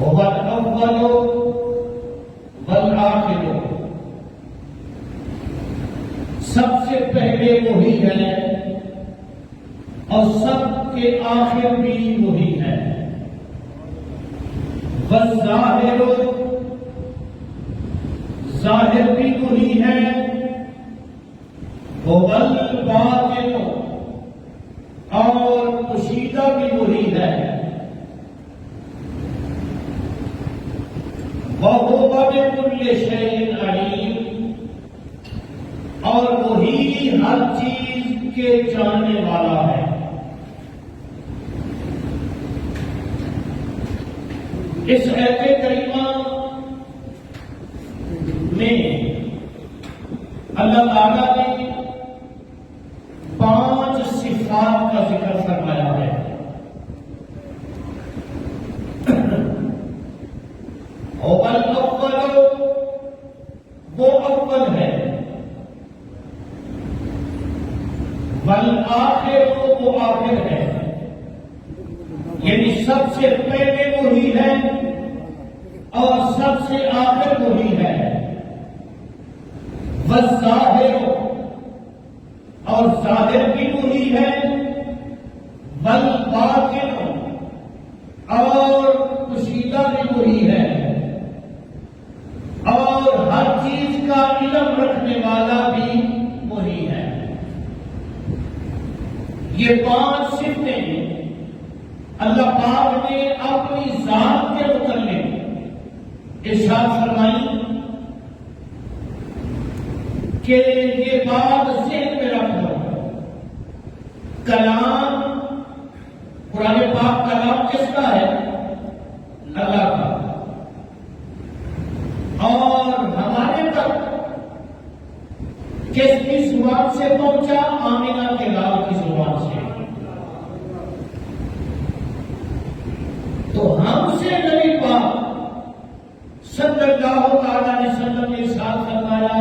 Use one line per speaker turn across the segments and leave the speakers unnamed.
هو الأول والآخر، سب سے پہلے وہی ہے اور سب کے آخر بھی وہی ہے۔ والظاہر، ظاہر بھی وہی ہے، والباطن، اور پوشیدہ بھی وہی ہے۔ وَهُوَ بِكُلِّ شَيْءٍ عَلِيمٌ، اور وہی ہر چیز کے جاننے والا ہے۔ اس آیت کریمہ میں اللہ تعالیٰ نے 5 صفات کا ذکر فرمایا ہے۔ اول، وہ اول ہے، والآخر، وہ آخر ہے، یعنی سب سے پہلے وہی ہے اور سب سے آخر وہی ہے۔ والظاہر، اور ظاہر بھی وہی ہے، والباطن، اور پوشیدہ بھی وہی ہے، اور ہر چیز کا علم رکھنے والا بھی وہی ہے۔ یہ 5 صفتیں اللہ پاک نے اپنی ذات کے متعلق ارشاد فرمائی کہ یہ بات ذہن میں رکھ لو۔ کلام، قرآن پاک کلام کس کا ہے؟ اللہ کا، اور ہمارے تک کس کی زبان سے پہنچا؟ آمینہ کے لال کی زبان سے۔ تو ہم سے نبی پاک صلی اللہ تعالی علیہ وسلم نے ارشاد فرمایا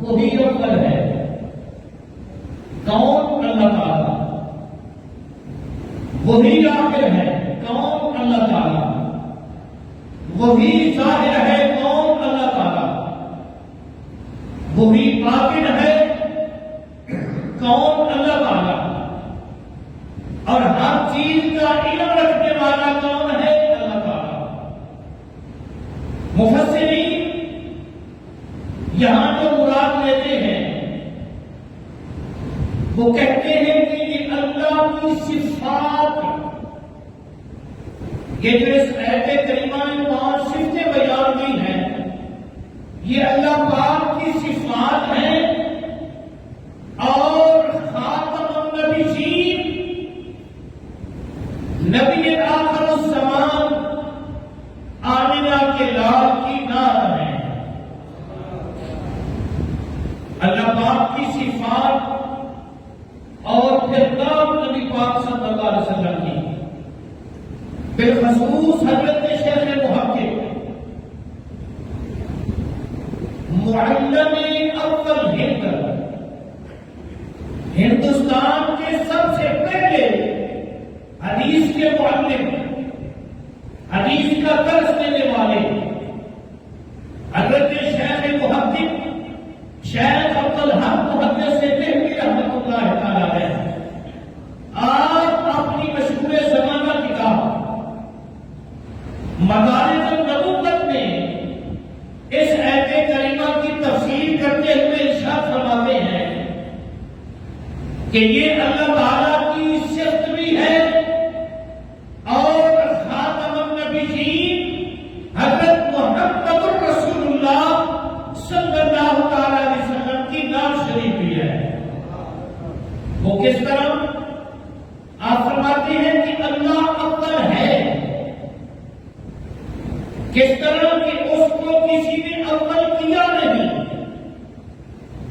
وہی اول ہے۔ کون؟ اللہ تعالی۔ وہی آخر ہے، کون؟ اللہ تعالی۔ وہی ظاہر ہے، کون؟ اللہ تعالی۔ وہی باطن ہے، کون؟ اللہ تعالی۔ اور ہر چیز کا علم رکھنے والا کون ہے؟ اللہ تعالی۔ مفسرین یہاں جو مراد لیتے ہیں وہ کہتے ہیں کہ یہ اللہ کی صفات، یہ جو اس آیت کریمہ میں 5 صفتیں بیان کی ہیں، یہ اللہ پاک کی صفات ہیں، اور خاتم النبیین، نبی آخر الزمان، آمینہ کے لال کی نعت ہے۔ اللہ پاک کی صفات اور پھر نام نبی پاک صلی اللہ علیہ وسلم کی، بالخصوص حضرت شیخ محقق معلم اول ہند، ہندوستان کے سب سے پہلے حدیث کے معلم، حدیث کا درس دینے والے حضرت شیخ محقق شیخ عبدالحق محدث دہلوی رحمۃ اللہ تعالی علیہ، آپ اپنی مشہور زمانہ کتاب مدارج النبوت میں اس آیت کریمہ کی تفسیر کرتے ہوئے ارشاد فرماتے ہیں کہ یہ اللہ تعالیٰ کی صفت بھی ہے اور خاتم النبیین حضرت محمد رسول اللہ صلی اللہ تعالی علیہ وسلم کی نام شریف بھی ہے۔ وہ کس طرح؟ آپ فرماتے ہیں کہ اللہ اول ہے، کس طرح کہ اس کو کسی نے اول کیا نہیں،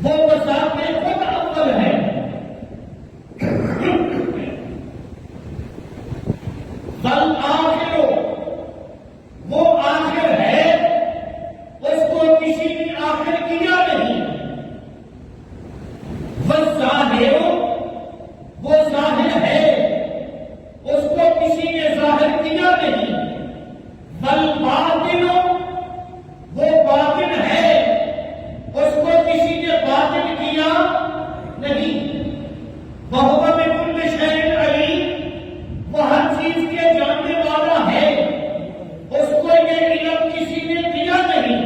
وہ بذات خود اول ہے۔ والآخر، وہ آخر ہے، اس کو کسی نے آخر کیا نہیں۔ والظاہر، وہ ظاہر ہے، اس کو کسی نے ظاہر کیا نہیں۔ والباطل، وہ باطن ہے، اس کو کسی نے باطل کیا نہیں۔ وَهُوَ بِكُلِّ شَيْءٍ عَلِيمٌ، وہ ہر چیز کے جاننے والا ہے، اس کو یہ علم کسی نے دیا نہیں،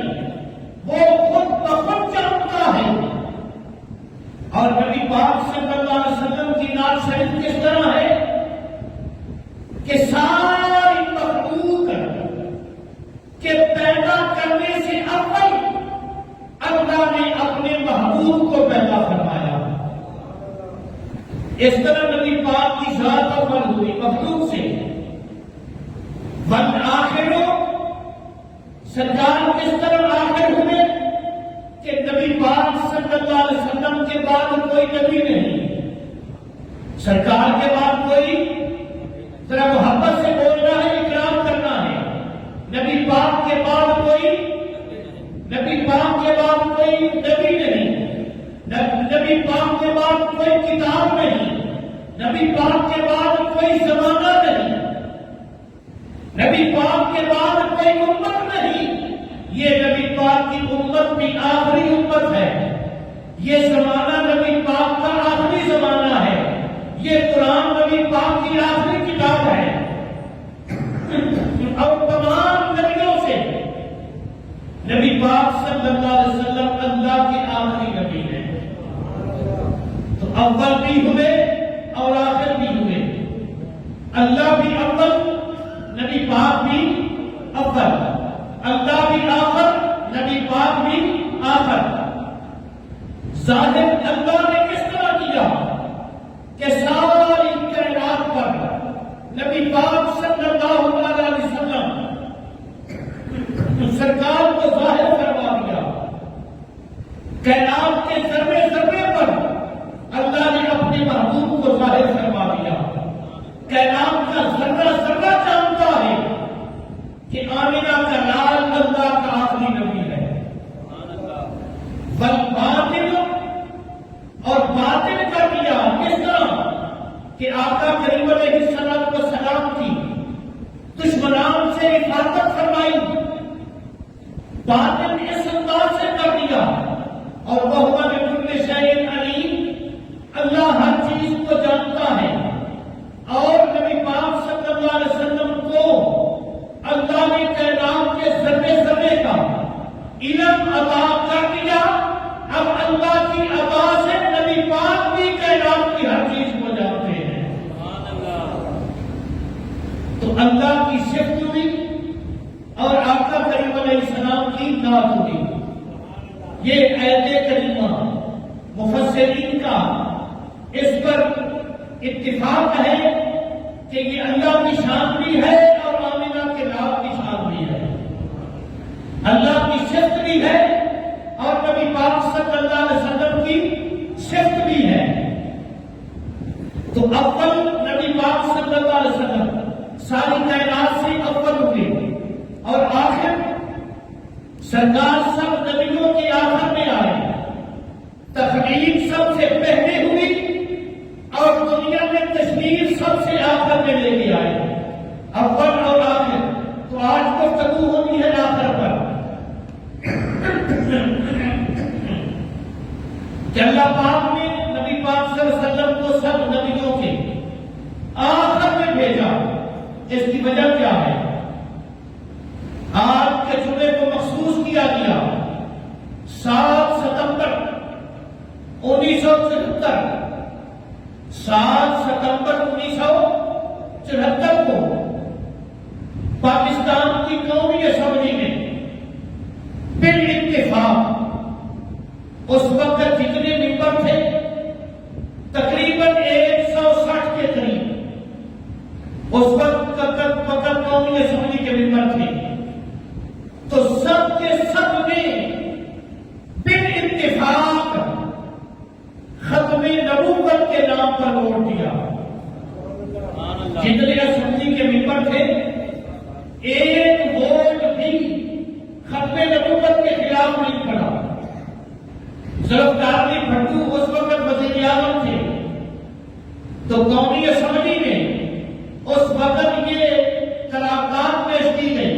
وہ خود بخود جانتا ہے۔ اور نبی پاک صلی اللہ علیہ وسلم کی نعت شریف کس طرح ہے کہ ساری مخلوق کے پیدا کرنے سے اول اللہ نے اپنے محبوب کو پیدا فرمایا۔ اس طرح نبی پاک کی ذات اول ہوئی مخلوق سے۔ والآخر، سرکار کس طرح آخر ہوئے کہ نبی پاک صلی اللہ علیہ وسلم کے بعد کوئی نبی نہیں، سرکار کے بعد کوئی، ذرا محبت سے بولنا ہے، اکرام کرنا ہے، نبی پاک کے بعد کوئی، نبی پاک کے بعد کوئی نبی نہیں، نبی پاک کے بعد کوئی کتاب نہیں، نبی پاک کے بعد کوئی زمانہ نہیں، نبی پاک کے بعد کوئی امت نہیں۔ یہ نبی پاک کی امت بھی آخری امت ہے، یہ زمانہ نبی پاک کا آخری زمانہ ہے، یہ قرآن نبی پاک کی آخری کتاب ہے، اور تمام نبیوں سے نبی پاک صلی اللہ علیہ وسلم اللہ کے آخری نبی ہیں۔ تو اول بھی ہوئے اور آخر بھی ہوئے، اللہ بھی اول، نبی پاک بھی اول، اللہ بھی آخر، نبی پاک بھی آخر۔ ظاہر اللہ نے کس طرح کیا کہ ساری کائنات پر نبی پاک صلی اللہ علیہ وسلم سرکار کو ظاہر کروا دیا، کائنات کے ذرے ذرے پر اللہ نے اپنے محبوب کو ظاہر کروا دیا، کائنات کا ذرہ ذرہ جانتا ہے کہ آمنہ کا لال اللہ کا آخری نبی ہے۔ والباطل، اور باطل کر دیا کس طرح کہ آقا کریم علیہ السلام کی دشمنان سے حفاظت فرمائی، باطل اس انداز سے کر دیا۔ اور وَهُوَ بِكُلِّ شَيْءٍ عَلِيمٌ، اللہ ہر چیز کو جانتا ہے، اور نبی پاک صلی اللہ علیہ وسلم کو اللہ نے کائنات کے ذرے ذرے کا علم عطا کر دیا۔ اب اللہ کی عطا سے نبی پاک بھی کائنات کی ہر چیز کو جانتے ہیں۔ تو اللہ کی صفت ہوئی اور آقا کریم علیہ السلام کی نعت ہوئی۔ یہ آیت کریمہ مفسرین کا اس پر اتفاق ہے کہ یہ اللہ کی شان بھی ہے اور آمنہ کے لال کی شان بھی ہے، اللہ کی صفت بھی ہے اور نبی پاک صلی اللہ علیہ وسلم کی صفت بھی ہے۔ تو اول نبی پاک صلی اللہ علیہ وسلم ساری کائنات سے اول ہوئے، اور آخر سرکار سب نبیوں کے آخر میں آئے، تخلیق سب سے پہلے ہوئی اور دنیا میں تشریف سب سے آخر میں لے کے آئے، اول اور آخر۔ تو آج گفتگو ہوتی ہے آخر پر کہ اللہ پاک نے نبی پاک صلی اللہ علیہ وسلم کو سب نبیوں کے آخر میں بھیجا۔ اس کی وجہ کیا ہے؟ آج کے جمعے کو مخصوص کیا گیا 7 ستمبر 1974، 7 ستمبر 1974 کو پاکستان کی قومی اسمبلی میں بالاتفاق، اس وقت جتنے ممبر تھے تقریباً 160 کے قریب، اس وقت قومی اسمبلی کے ممبر تھے، تو سب کے سب نے بالاتفاق ختم نبوت کے نام پر ووٹ دیا۔ جتنے اسمبلی کے ممبر تھے ایک ووٹ بھی ختم نبوت کے خلاف نہیں پڑا۔ ذوالفقار علی بھٹو اس وقت وزیر اعظم تھے، تو قومی اسمبلی میں اس وقت یہ قرارداد پیش کی گئی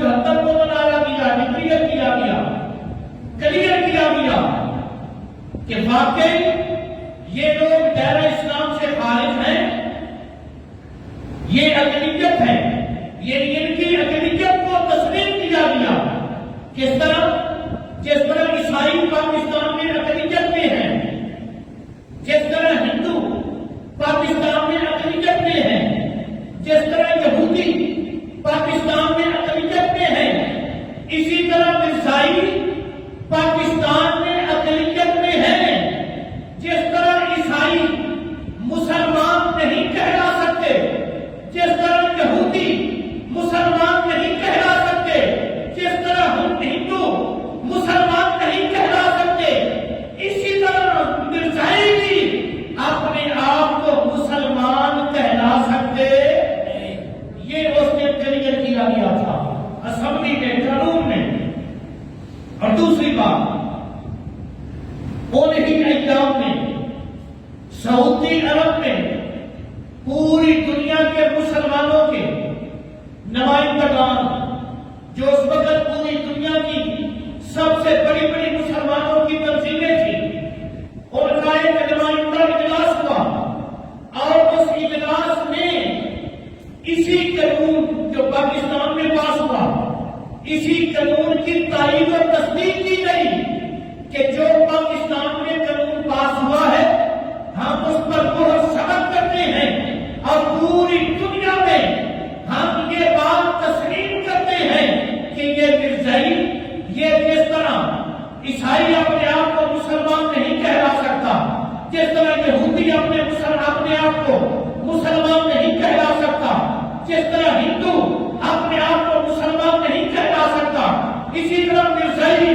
1974 کو منایا گیا، ڈکلیئر کیا گیا، کلیئر کیا گیا کہ واقعی یہ لوگ دائرہ اسلام سے خارج ہیں، یہ اقلیت ہے، یہ ان کی اقلیت کو تسلیم کیا گیا۔ کس طرح عیسائی پاکستان میں اقلیت میں ہیں، جس طرح ہندو پاکستان میں اقلیت میں ہیں، جس طرح یہودی پاکستان میں اقلیت میں ہیں، اسی طرح عیسائی پاکستان میں اقلیت میں ہیں۔ جس طرح عیسائی مسلمان نہیں کہلا سکتے، جس طرح یہودی مسلمان نہیں کہلا سکتے، جس طرح ہندو مسلمان نہیں کہلا سکتے، اسی طرح مرزائی بھی اپنے آپ کو مسلمان کہلا سکتے۔ یہ اس نے کلیئر کیا گیا تھا اسمبلی میں، قانون میں۔ اور دوسری بات، انہی ایام میں سعودی عرب میں پوری دنیا کے مسلمانوں کے نمائندگان، جو اس وقت پوری دنیا کی سب سے بڑی بڑی مسلمانوں کی تنظیمیں تھیں، ان کا ایک نمائندہ اجلاس ہوا، اور اس اجلاس میں اسی قانون جو پاکستان میں پاس ہوا، اسی قانون کی تائید و تصدیق کی گئی کہ جو پاکستان میں قانون پاس ہوا ہے ہم اس پر بہت سبق کرتے ہیں، اور پوری دنیا میں ہم یہ بات تسلیم کرتے ہیں کہ یہ مرزائی، یہ جس طرح عیسائی اپنے آپ کو مسلمان نہیں کہلا سکتا، جس طرح یہودی اپنے آپ کو مسلمان نہیں کہلا سکتا، جس طرح ہندو اپنے آپ کو مسلمان نہیں کہلا سکتا، اسی طرح مرزائی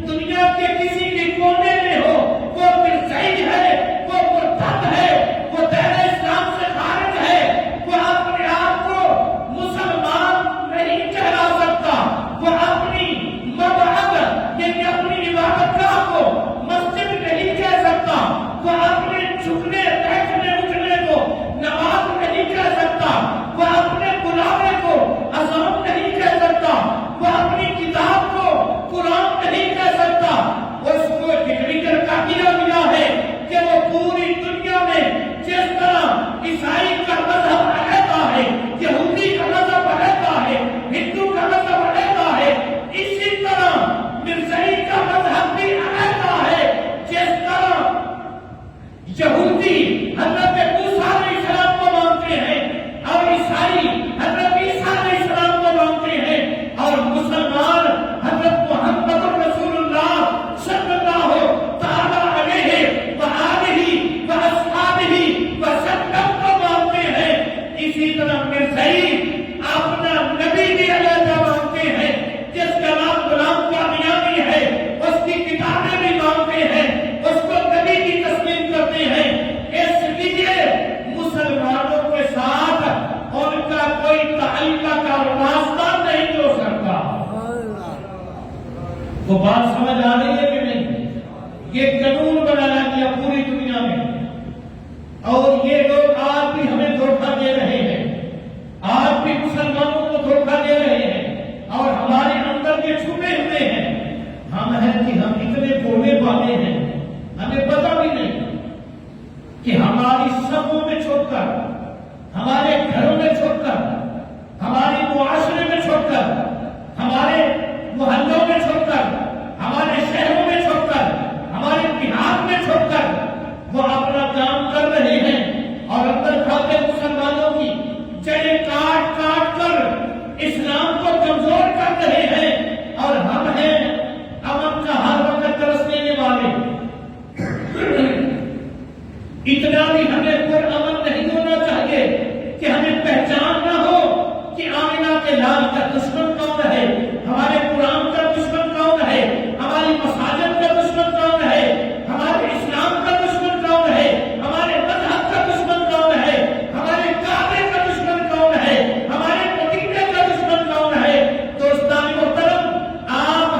دنیا کے کسی بھی کونے میں ہو، وہ مرزائی ہے، وہ مرتد ہے، وہ دائرہ اسلام سے خارج ہے، وہ اپنے آپ کو مسلمان نہیں کہلا سکتا، وہ اپنی مذہب یعنی اپنی عبادت گاہ کو مسجد نہیں کہہ سکتا، وہ اپنے جھکنے بیٹھنے اٹھنے کو نماز نہیں کہہ سکتا، وہ اپنے بلاوے کو اذان نہیں کہہ سکتا، وہ اپنی کتاب کو قرآن نہیں کہہ سکتا۔ اس کو ڈکلیئر کر دیا گیا ہے کہ وہ پوری دنیا میں جس طرح عیسائی کا مذہب رہتا ہے، یہودی کا مذہب رہتا ہے، ہندو کا مذہب رہتا ہے، اسی طرح مرزائی کا مذہب بھی رہتا ہے۔ جس طرح یہودی حضرت موسیٰ علیہ السلام کو مانتے ہیں، اور عیسائی حضرت عیسیٰ علیہ السلام کو مانتے ہیں، اور مسلمان حضرت محمد رسول اللہ صلی اللہ تعالی علیہ وآلہ واصحابہ وسلم کو مانتے ہیں، اسی طرح مرزائی اپنا نبی بھی علیحدہ مانتے ہیں، جس کا نام غلام قادیانی ہے، اس کی کتابیں بھی مانتے ہیں، اس کو نبی کی تسلیم کرتے ہیں۔ اس لیے مسلمانوں کے ساتھ ان کا کوئی تعلق کا واسطہ نہیں ہو سکتا۔ وہ بات سمجھ آ رہی ہے کہ نہیں؟ یہ قانون بنایا گیا پوری دنیا میں، اور یہ لوگ آج بھی ہمیں دھوکہ دے رہے ہیں، آج بھی مسلمانوں کو دھوکہ دے رہے ہیں، اور ہمارے اندر یہ چھپے ہوئے ہیں۔ ہم ہیں کہ ہم اتنے بولنے والے ہیں، ہمیں پتہ بھی نہیں کہ ہماری صفوں میں چھپ کر، ہمارے گھروں میں چھپ کر، ہمارے معاشرے میں چھپ کر، ہمارے محلوں میں چھپ کر، ہمارے شہروں میں چھپ کر، ہمارے بہار میں چھپ کر وہ اپنا کام کر رہے ہیں، اور اندر کھاتے مسلمانوں کی جڑیں کاٹ کاٹ کر اسلام کو کمزور کر رہے ہیں، اور ہم ہیں امن کا ہر وقت ترس دینے والے۔ اتنا بھی ہمیں پر امن نہیں ہونا چاہیے کہ ہمیں پہچان نہ ہو کہ آمنہ کے لال کا دشمن کون ہے، ہمارے قرآن کا دشمن کون ہے، ہماری مساجد کا دشمن کون ہے، ہمارے اسلام کا دشمن کون ہے، ہمارے مذہب کا دشمن کون ہے، ہمارے کعبے کا دشمن کون ہے، ہمارے مدینے کا دشمن کون ہے۔ دوستان محترم، آپ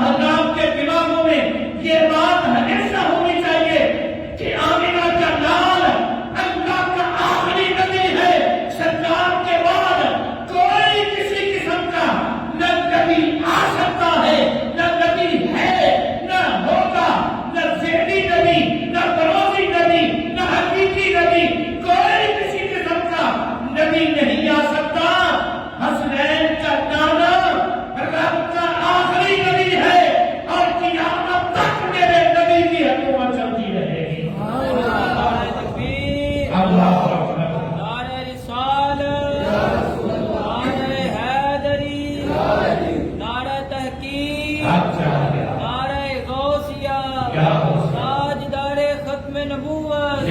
نعرہ غوثیہ، تاجدار ختم نبوت،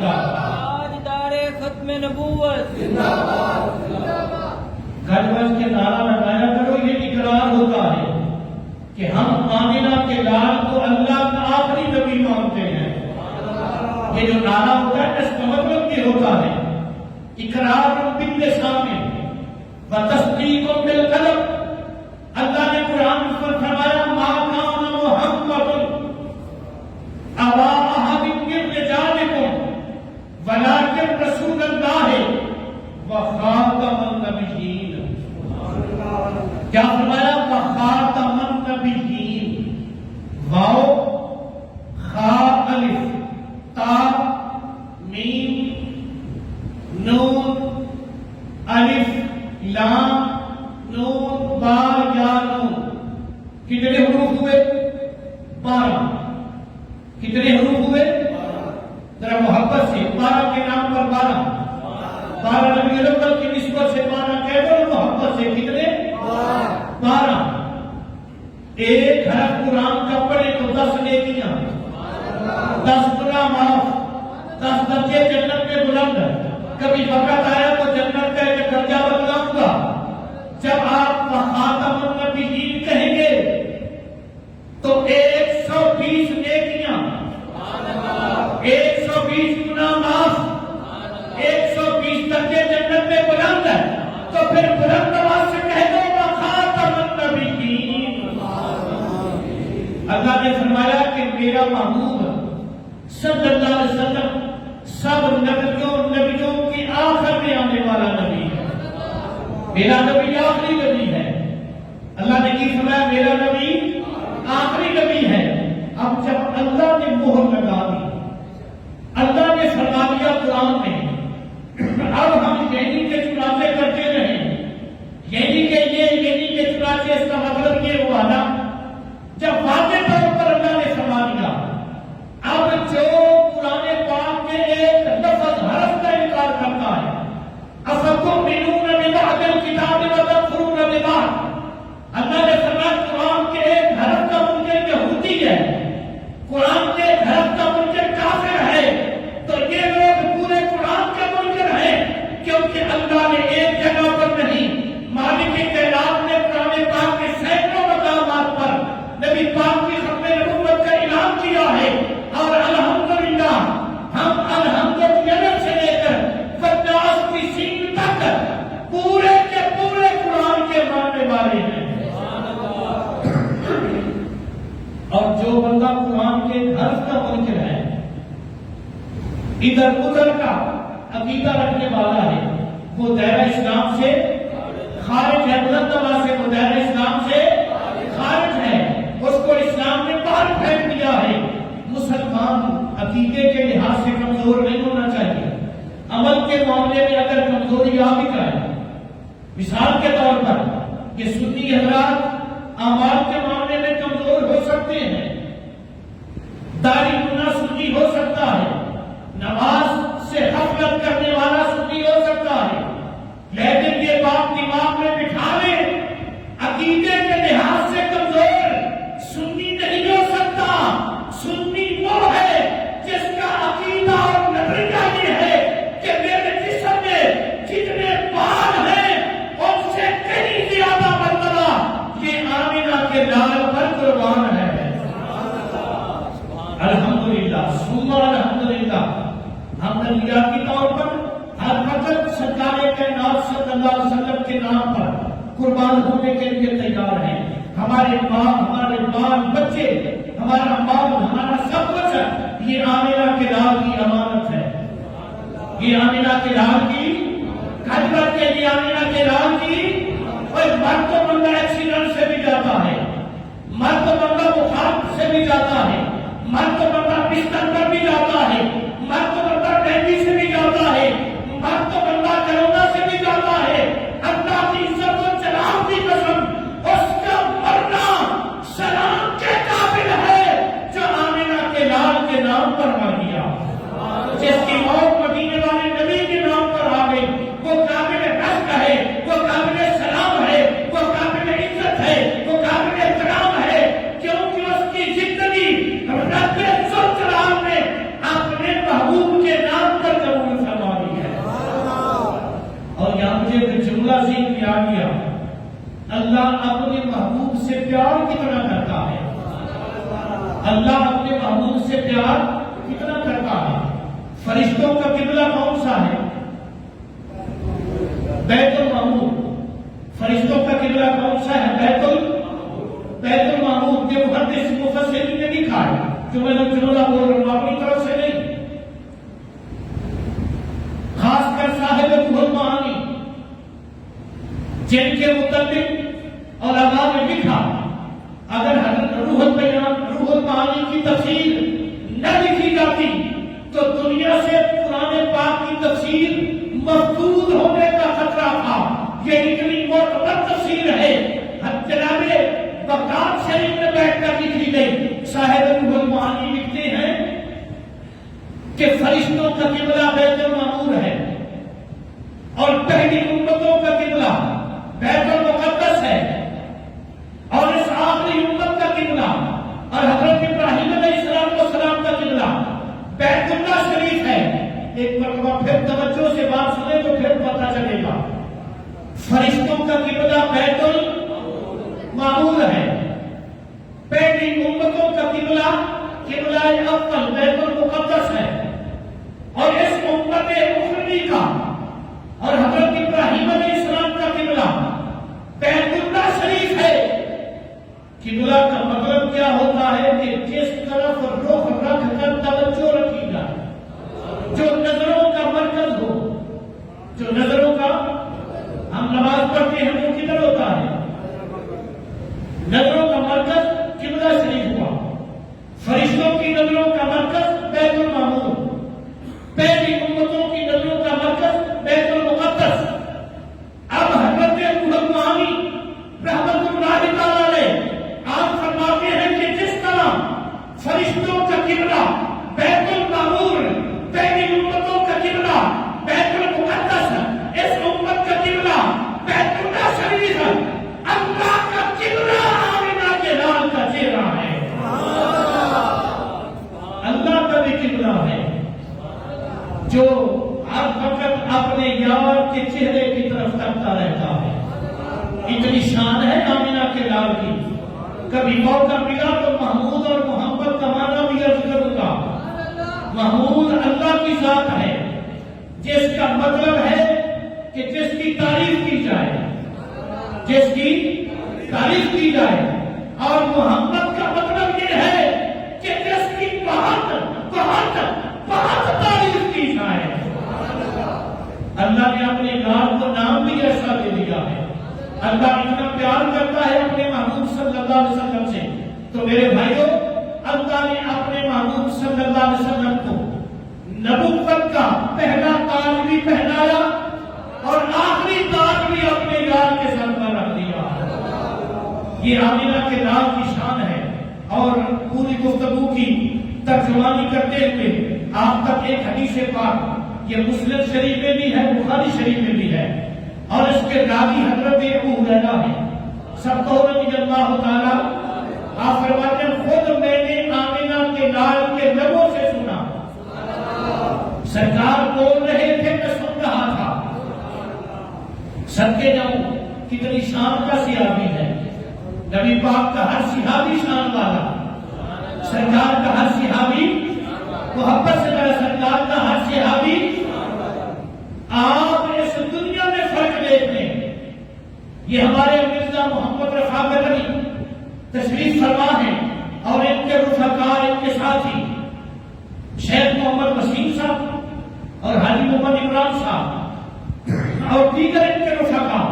تاجدار ختم نبوت۔
گج بج کے نعرہ لگایا کرو، یہ اقرار ہوتا ہے کہ ہم آمنہ کے لال کو اللہ کا آخری نبی مانتے ہیں۔ یہ جو نعرہ ہوتا ہے اس کا مطلب یہ ہوتا ہے اقرار باللسان و تصدیق بالقلب۔ اللہ نے قرآن پر فرمایا ما کان محمد ابا احد من رجالکم ولکن رسول اللہ وخاتم النبیین۔ کیا فرمایا؟ وخاتم النبیین۔ واو خا الف تا میم نون الف لام نون با یا نون، کتنے حروف ہوئے؟ 12۔ کتنے حروف ہوئے؟ ذرا محبت سے 12 کے نام پر 12 نبی الاول کی نسبت سے 12 کہہ دو محبت سے، کتنے؟ 12۔ ایک حرف قرآن کا پڑھے تو 10 نیکیاں، 10 گناہ معاف، 10 درجے جنت میں بلند۔ کبھی وقت آیا تو جنت کا ایک درجہ بتلاؤں گا۔ جب آپ خاتم النبیین کہیں گے تو 120 نیکیاں، 120 گناہ معاف، 120 درجے جنت میں بلند ہے۔ تو پھر بلند آواز سے کہہ دو خاتم النبیین۔ اللہ نے فرمایا کہ میرا محبوب صلی اللہ علیہ وسلم سب نبیوں کی آخر میں آنے والا نبی ہے۔ میرا نبی آخری نبی ہے۔ اللہ نے کی فرمایا میرا نبی آخری نبی ہے۔ اب جب اللہ نے مہر لگا دی، اللہ نے فرما دیا قرآن میں، اب ہم یعنی کے چنانچہ کرتے رہیں، یعنی کہ چنانچہ اس کا مطلب یہ ہوا نا، جب واضح طور پر اللہ نے فرما دیا، اب جو قرآن پاک کے ایک لفظ حرف کا انکار کرتا ہے، اَفَتُؤْمِنُونَ بِبَعْضِ الْكِتَابِ وَتَكْفُرُونَ بِبَعْضٍ، اللہ نے فرمایا قرآن کے ایک حرف کا منکر یہودی ہے، قرآن کے ایک حرف کا منکر کافر ہے، تو یہ لوگ پورے قرآن کے منکر ہیں، کیونکہ اللہ نے ایک جگہ پر نہیں، مالک کائنات نے قرآن پاک کے سینکڑوں مقامات پر نبی پاک کی ختم نبوت کا اعلان کیا ہے۔ اور الحمدللہ ہم الحمدللہ سے لے کر فتاس کی سین تک پورے کے پورے قرآن کے ماننے والے ہیں۔ اور جو بندہ قرآن کے حرف کا منکر ہے، ادھر ادھر کا عقیدہ رکھنے والا ہے، وہ دائرہ اسلام سے خارج ہے۔ بلند آواز سے وہ دائرہ اسلام سے خارج ہے، اس کو اسلام نے باہر پھینک دیا ہے۔ مسلمان عقیدے کے لحاظ سے کمزور نہیں ہونا چاہیے، عمل کے معاملے میں اگر کمزوری آ بھی جائے، مثال کے طور پر یہ سنی حضرات اعمال کے معاملے میں کمزور ہو سکتے ہیں، داڑھی منا سنی ہو سکتا ہے، نماز سے غفلت کرنے والا سنی ہو سکتا ہے، لیکن یہ بات دماغ میں بٹھا لیں، عقیدے کے لحاظ سے کمزور سنی نہیں ہو سکتا۔ سنی وہ ہے جس کا عقیدہ اور نظریہ یہ ہے کہ میرے جسم میں جتنے بال ہیں ان سے کہیں زیادہ مرتبہ یہ آمنہ کے لال پر قربان ہے۔ الحمدللہ ثم الحمدللہ، ہم نبیاتی طور پر ہر وقت سرکار کائنات صلی اللہ علیہ وسلم کے نام پر قربان ہونے کے لیے تیار ہیں۔ ہمارے ماں، ہمارے بال بچے، ہمارا مال، ہمارا سب کچھ یہ آمنہ کے لال کی امانت ہے۔ یہ آمنہ کے لال کی خدمت کے لیے آمنہ کے لال کی کوئی مرد تو بندہ ایکسیڈنٹ سے بھی جاتا ہے، مرد تو بندہ بخار سے بھی جاتا ہے، مرد تو بندہ بستر پر بھی جاتا ہے، مرد تو بندہ ڈینگی سے بھی جاتا ہے، مرد تو بندہ کرونا سے بھی جاتا ہے۔ اللہ کی عزت و جلال کی قسم، اس کا مرنا سلام کے قابل ہے جو آمنہ کے لال کے نام پر مر گیا، جس کی موت مدینے والے نبی کے نام پر آ گئی، وہ قابل رشک ہے، وہ قابل سلام ہے، وہ اللہ اپنے محبوب سے پیار کتنا کرتا ہے، اللہ اپنے محبوب سے پیار کتنا کرتا ہے۔ فرشتوں کا قبلہ کون سا ہے؟ بیت المعمور۔ فرشتوں کا قبلہ کون سا ہے؟ بیت المعمور کے محدث مفسرین نے لکھا ہے، جو میں نے جملہ بول رہا ہوں اپنی طرف سے نہیں، خاص کر صاحب روح المعانی جن کے متعلق علماء نے لکھا، اگر حضرت روح المعانی کی تفسیر نہ لکھی جاتی تو دنیا سے قرآن پاک کی تفسیر مفقود ہونے کا خطرہ تھا۔ یہ اتنی معتبر تفسیر ہے، جناب بغداد شریف میں بیٹھ کر لکھی گئی۔ صاحب روح المعانی لکھتے ہیں کہ فرشتوں کا قبلہ بیت المعمور ہے اور پہلی امتوں کا قبلہ بیت المقدس ہے، اور اس آخری امت کا قبلہ اور حضرت ابراہیم علیہ السلام کا قبلہ بیت اللہ شریف ہے۔ ایک مرتبہ پھر توجہ سے بات سنیں تو پھر پتہ چلے گا۔ فرشتوں کا قبلہ بیت المعمور ہے، پہلی امتوں کا قبلہ اول بیت المقدس ہے، اور اس امت اخروی کا اور حضرت ابراہیم علیہ السلام کا قبلہ بیت اللہ شریف ہے۔ قبلہ کا مطلب کیا ہوتا ہے کہ جس طرف رخ رکھ کر توجہ رکھی جائے، جو نظروں کا مرکز ہو، جو نظروں کا، ہم نماز پڑھتے ہیں وہ کدھر ہوتا ہے؟ نظروں کا مرکز قبلہ شریف ہوا۔ فرشتوں کی نظروں کا مرکز بیت المعمور، پہلی امتوں کی نظروں کا مرکز بیت المقدس۔ اب حضرت روح المعانی رحمت اللہ تعالی علیہ آپ فرماتے ہیں کہ جس طرح فرشتوں کا قبلہ بیت المعمور، پہلی امتوں کا قبلہ بیت المقدس، اس امت کا قبلہ بیت اللہ شریف، اللہ کا قبلہ آمنہ کے لال کا چہرہ ہے، اللہ کا بھی قبلہ ہے جو ہر وقت اپنے یار کے چہرے کی طرف تکتا رہتا ہے۔ اتنی شان ہے آمنہ کے لال کی۔ کبھی موقع ملا تو محمود اور محمد کا معنی بھی عرض کروں گا۔ محمود اللہ کی ذات ہے، جس کا مطلب ہے کہ جس کی تعریف کی جائے، جس کی تعریف کی جائے، اور محمد کا مطلب یہ ہے کہ جس کی بہت بہت بہت تعریف کی جائے۔ اللہ نے اپنے یار کو نام بھی ایسا دے دیا ہے۔ اللہ اتنا پیار کرتا ہے اپنے محبوب صلی اللہ علیہ وسلم سے، تو میرے بھائیوں اللہ نے اپنے محبوب صلی اللہ علیہ وسلم کو نبوت کا پہلا تاج بھی پہنایا اور آخری تاج بھی اپنے یار کے سر پر رکھ دیا۔ یہ آمنہ کے لال کی شان ہے۔ اور پوری گفتگو کی ترجمانی کرتے ہوئے آپ تک ایک حدیث پاک، یہ مسلم شریف میں بھی ہے، بخاری شریف میں بھی ہے، اور اس کے راوی حضرت ابو ہریرہ ہے سب کو رضی اللہ تعالیٰ۔ آپ فرماتے ہیں خود میں نے آمنہ کے لال کے لبوں سے سنا، سرکار بول رہے تھے میں سن رہا تھا۔ صدقے جاؤں کتنی شان کا صحابی ہے، نبی پاک کا ہر صحابی شان والا، سرکار کا ہر صحابی محبت سے میرا سرکار کا ہر صحابی۔ آپ اس دنیا میں فرق دیکھ لیں، یہ ہمارے مرزا محمد رفاقت علی تشریف فرما ہیں اور ان کے رفقا، ان کے ساتھی شیخ محمد وسیم صاحب اور حاجی محمد عمران صاحب اور دیگر ان کے رفقا،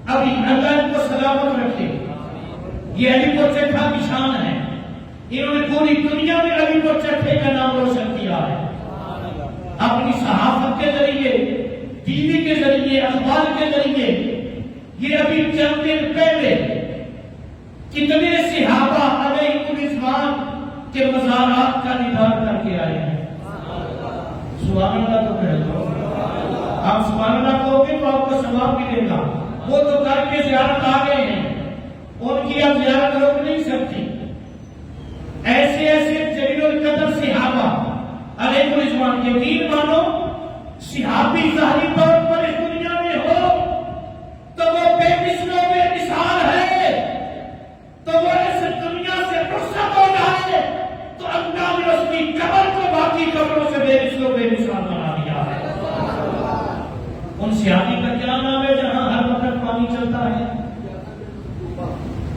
ابھی اللہ ان کو سلامت رکھے۔ یہ علی پور چٹھا کی شان ہے، انہوں نے پوری دنیا میں علی پور چٹھے کا نام روشن کیا ہے، اپنی صحافت کے ذریعے، ٹی وی کے ذریعے، اخبار کے ذریعے۔ یہ ابھی چند دن پہلے کتنے صحابہ علیہ الرضوان کے مزارات کا دیدار کر کے آئے ہیں۔ سبحان اللہ تو کہہ دو، آپ سبحان اللہ کہو گے تو آپ کو ثواب ملے گا۔ وہ تو کر کے زیارت آ گئے ہیں، ان کی اب زیارت روک نہیں سکتی۔ ایسے ایسے جلیل القدر صحابہ علیہ الرضوان، یقین مانو صحابی ظاہری طور پر اس دنیا میں ہو تو وہ بے مثل و بے مثال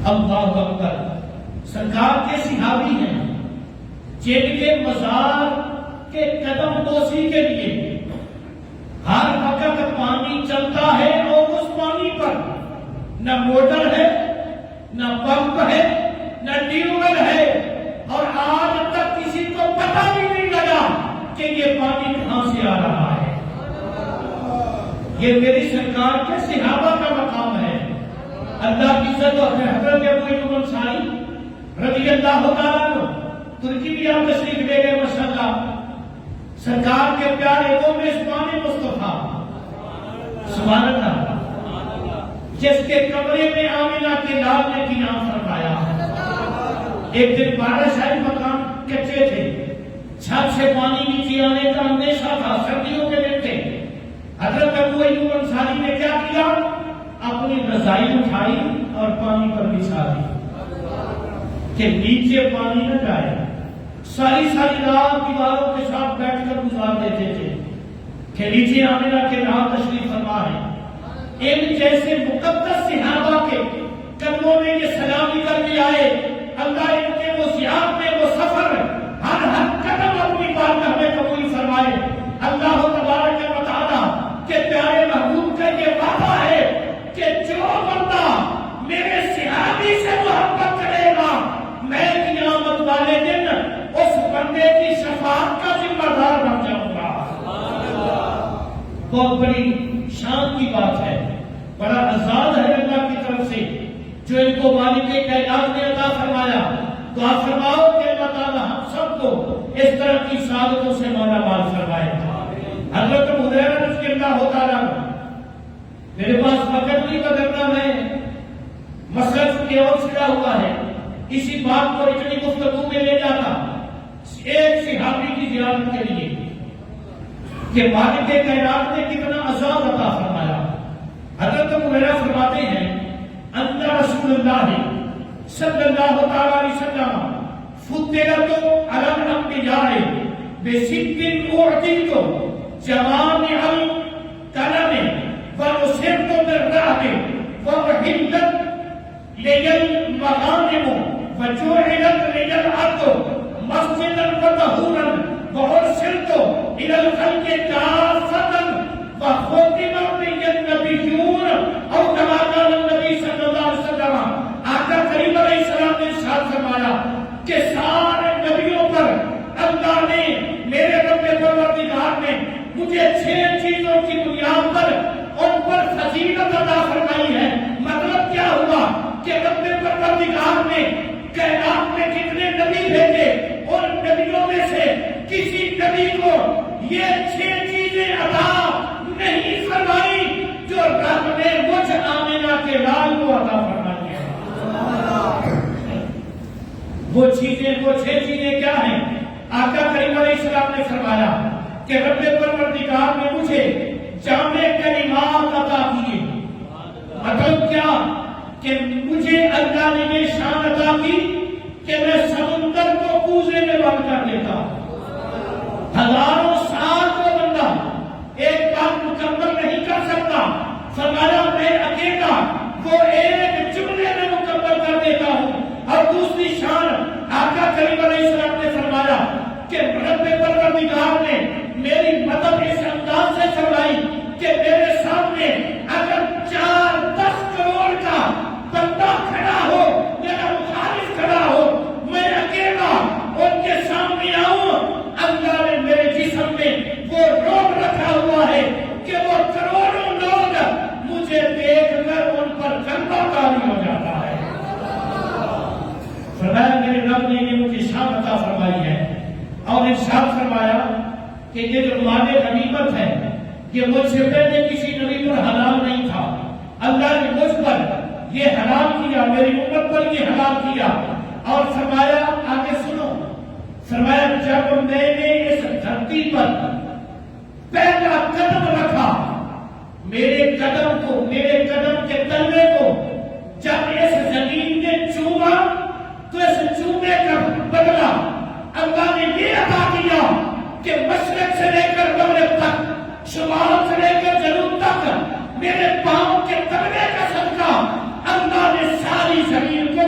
اللہ اکبر. سرکار کے صحابی ہیں جن کے مزار کے قدم بوسی کے لیے ہر وقت پانی چلتا ہے اور اس پانی پر نہ موٹر ہے نہ پمپ ہے نہ ٹیوب ویل ہے اور آج تک کسی کو پتہ بھی نہیں لگا کہ یہ پانی کہاں سے آ رہا ہے. یہ میری سرکار کے صحابہ کا مقام ہے. اللہ کی عزت و حضرت ابو ایوب انصاری رضی اللہ تعالیٰ عنہ ترکی بھی آپ تشریف لے گئے ماشاءاللہ. سرکار کے پیارے وہ میزبان مصطفیٰ سبحان اللہ جس کے کمرے میں آمنہ کے لال نے قیام فرمایا. ایک دن بارش آئی, مکان کچے تھے, چھت سے پانی نیچے آنے کا اندیشہ تھا, سردیوں کے دن تھے. حضرت ابو ایوب انصاری نے کیا کیا؟ اپنی رضائی اٹھائی اور پانی پر بچھا دی کہ نیچے پانی نہ جائے. ساری رات دیواروں کے ساتھ بیٹھ کر گزار دیتے تھے کہ نیچے آمنہ کے رات تشریف فرما ہے. ان جیسے مقدس صحابہ کے قدموں میں یہ سلامی کر کے آئے. اللہ ان کے وہ زیارت میں وہ سفر ہر قدم اپنی بارگاہ میں قبول فرمائے. اللہ تبارک و تعالی کے پیارے محبوب کا یہ وعدہ ہے کہ جو بندہ میرے صحابی سے محبت کرے گا میں قیامت والے دن اس بندے کی شفاعت کا ذمہ دار بن جاؤں گا. بہت بڑی شان کی بات ہے, بڑا اعزاز ہے اللہ کی طرف سے جو ان کو مالک کائنات نے عطا فرمایا. دعا فرماؤ کہ اللہ تعالی ہم سب کو اس طرح کی سعادتوں سے مولا مال فرمائے. حضرت ابو ہریرہ رضی اللہ تعالیٰ عنہ, میرے پاس وقت نہیں بدلنا, میں مسئلہ چونکہ اور چھڑا ہوا ہے اسی بات کو اتنی گفتگو میں لے جاتا ایک صحابی کی زیارت کے لیے کہ مالک کائنات نے کتنا عذاب عطا فرمایا. حضرت ابو ہریرہ فرماتے ہیں ان رسول اللہ صلی اللہ تعالی علیہ وسلم فضلت علی الانبیاء بست اعطیت جوامع الکلم ونصرت بالرعب واحلت لی المغانم وجعلت لی الارض مسجدا وطہورا وارسلت الى الخلق کافۃ وختم بی النبیون او کما قال النبی صلی اللہ علیہ وسلم. آقا کریم علیہ السلام نے ارشاد فرمایا کہ سارے نبیوں پر اللہ نے میرے رب پروردگار نے مجھے 6 چیزوں کی بنیاد پر ان پر فضیلت عطا فرمائی ہے. مطلب کیا ہوا کہ رب پروردگار نے کائنات میں کتنے نبی بھیجے اور نبیوں میں سے کسی نبی کو یہ 6 چیزیں عطا نہیں فرمائی جو رب نے مجھ آمنہ کے لال کو عطا فرمائی ہے. وہ 6 چیزیں کیا ہیں؟ آقا کریم علیہ السلام نے فرمایا کہ رب پروردگار نے مجھے جامع کلمات عطا کیے. مطلب کیا کہ مجھے اللہ نے یہ شان عطا کی کہ میں سمندر کو کوزے میں بند کر دیتا. ہزاروں سال کو بندہ ایک بات مکمل نہیں کر سکتا. فرمایا میں اکیلا وہ ایک جملے میں مکمل کر دیتا ہوں. اور دوسری شان آقا کریم علیہ السلام نے فرمایا کہ رب پروردگار نے میری مدد اس انداز سے فرمائی کہ میرے سامنے اگر 4-10 کروڑ کا بندہ کھڑا ہو, میرا مخالف کھڑا ہو, میں اکیلا ان کے سامنے آؤں. اللہ نے میرے جسم میں وہ روب رکھا ہوا ہے کہ وہ کروڑوں لوگ مجھے دیکھ کر ان پر گندا کاری ہو جاتا ہے. فرمایا میرے رب نے یہ مجھے شان عطا فرمائی ہے اور ارشاد فرمایا کہ یہ جو مال غنیمت ہے یہ مجھ سے پہلے کسی نبی پر حلال نہیں تھا. اللہ نے مجھ پر یہ حلال کیا, میری امت پر یہ حلال کیا. اور فرمایا آگے سنو, فرمایا جب میں نے اس دھرتی پر پہلا قدم رکھا, میرے قدم کے تلوے کو جب اس زمین نے چوما تو اس چومے کا بدلہ اللہ نے یہ عطا کیا کہ مشرق سے لے کر مغرب تک, شمال سے لے کر جنوب تک میرے پاؤں کے تلوے کا صدقہ اللہ نے ساری زمین کو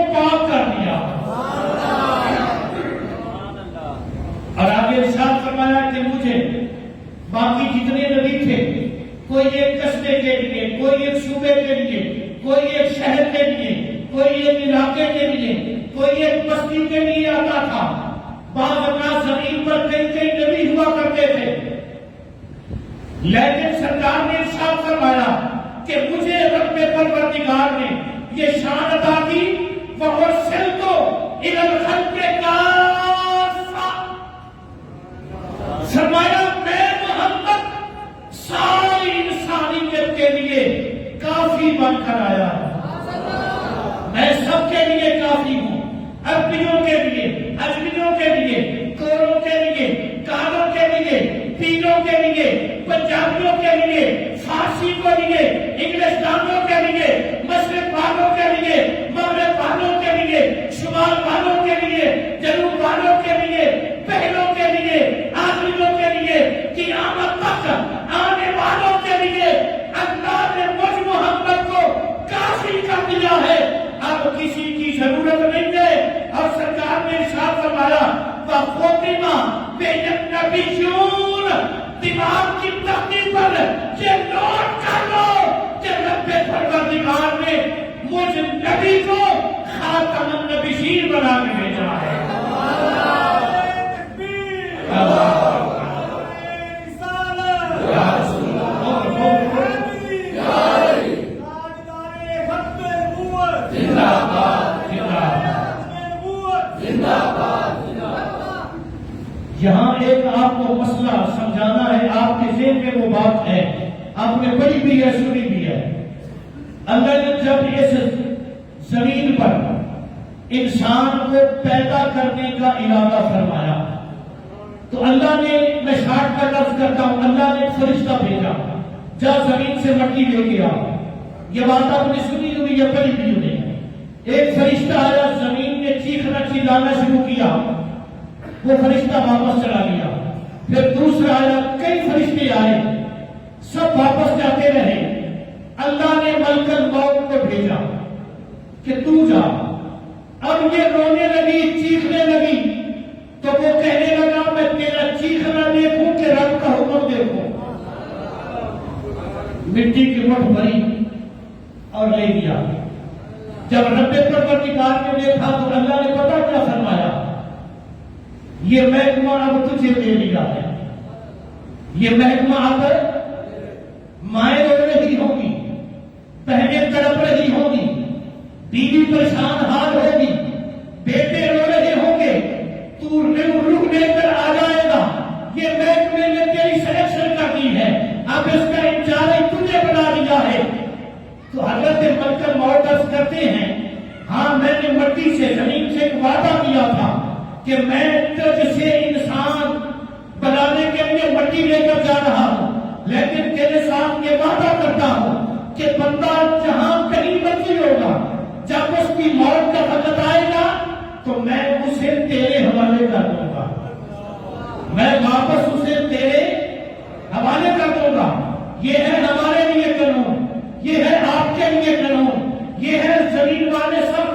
لیکن سرکار نے ارشاد فرمایا کہ مجھے رب پروردگار نے یہ شان عطا کی وَأُرْسِلْتُ إِلَى الْخَلْقِ كَافَّةً، فرمایا میں محمد ساری انسانیت کے لیے کافی بن کر آیا ہوں، میں سب کے لیے کافی ہوں، عربیوں کے لیے، اجمیوں کے لیے، گوروں کے لیے، کالوں کے لیے، پیلوں کے لیے، پنجابیوں کے لیے، فارسی کے لیے، انگلش دانوں کے لیے، مشرق والوں کے لیے، مغرب والوں کے لیے، شمال والوں کے لیے، جنوب والوں کے لیے، پہلوں کے لیے، آخریوں کے لیے، قیامت تک آنے والوں کے لیے اللہ نے مجھ محمد کو کافی کر دیا ہے، اب کسی کی ضرورت نہیں ہے۔ اور سرکار نے ارشاد فرمایا وَخُتِمَ بِهِ النَّبِيُّونَ، دماغ کی تختی پر یہ نوٹ کر لو کہ رب پروردگار نے مجھ نبی کو خاتم النبیین بنا کے بھیجا ہے۔ یہاں ایک آپ کو مسئلہ سمجھانا ہے، آپ کے ذہن میں وہ بات ہے، آپ نے پڑھی بھی ہے، سنی بھی ہے۔ اللہ نے جب اس زمین پر انسان کو پیدا کرنے کا ارادہ فرمایا تو اللہ نے، میں شارٹ کٹ لفظ کرتا ہوں، اللہ نے فرشتہ بھیجا جا زمین سے مٹی لے کے آ۔ یہ بات آپ نے سنی ہوئی یا پڑھی بھی ہوئی؟ ایک فرشتہ آیا، زمین نے چیخنا چلانا شروع کیا، وہ فرشتہ واپس چلا گیا۔ پھر دوسرا آیا، کئی فرشتے آئے، سب واپس جاتے رہے۔ اللہ نے ملک الموت کو بھیجا کہ تو جا۔ اب یہ رونے لگی، چیخنے لگی، تو وہ کہنے لگا میں تیرا چیخنا دیکھوں کہ رب کا حکم دیکھوں۔ مٹی کی مٹھ بھری اور لے گیا۔ جب رب پروردگار نے دیکھا تو اللہ نے پتا کیا فرمایا؟ یہ محکمہ اب تجھے دے لیا ہے۔ یہ محکمہ اب مائیں رو رہی ہوں گی، بہنیں تڑپ رہی ہوں گی، بیوی پریشان حال ہوگی، بیٹے رو رہے ہوں گے، تو روح لے کر آ جائے گا۔ یہ محکمے نے تیری سلیکشن کر دی ہے، اب اس کا انچارج تجھے بنا دیا ہے۔ تو حضرت ملک الموت عرض کرتے ہیں ہاں میں نے مٹی سے، زمین سے ایک وعدہ کیا تھا کہ میں تجھ سے انسان بنانے کے لیے مٹی لے کر جا رہا ہوں، لیکن تیرے ساتھ یہ وعدہ کرتا ہوں کہ بندہ جہاں کہیں مرضی ہوگا، جب اس کی موت کا وقت آئے گا تو میں اسے تیرے حوالے کر دوں گا، میں واپس اسے تیرے حوالے کر دوں گا۔ یہ ہے ہمارے لیے قانون، یہ ہے آپ کے لیے قانون، یہ ہے زمین والے سب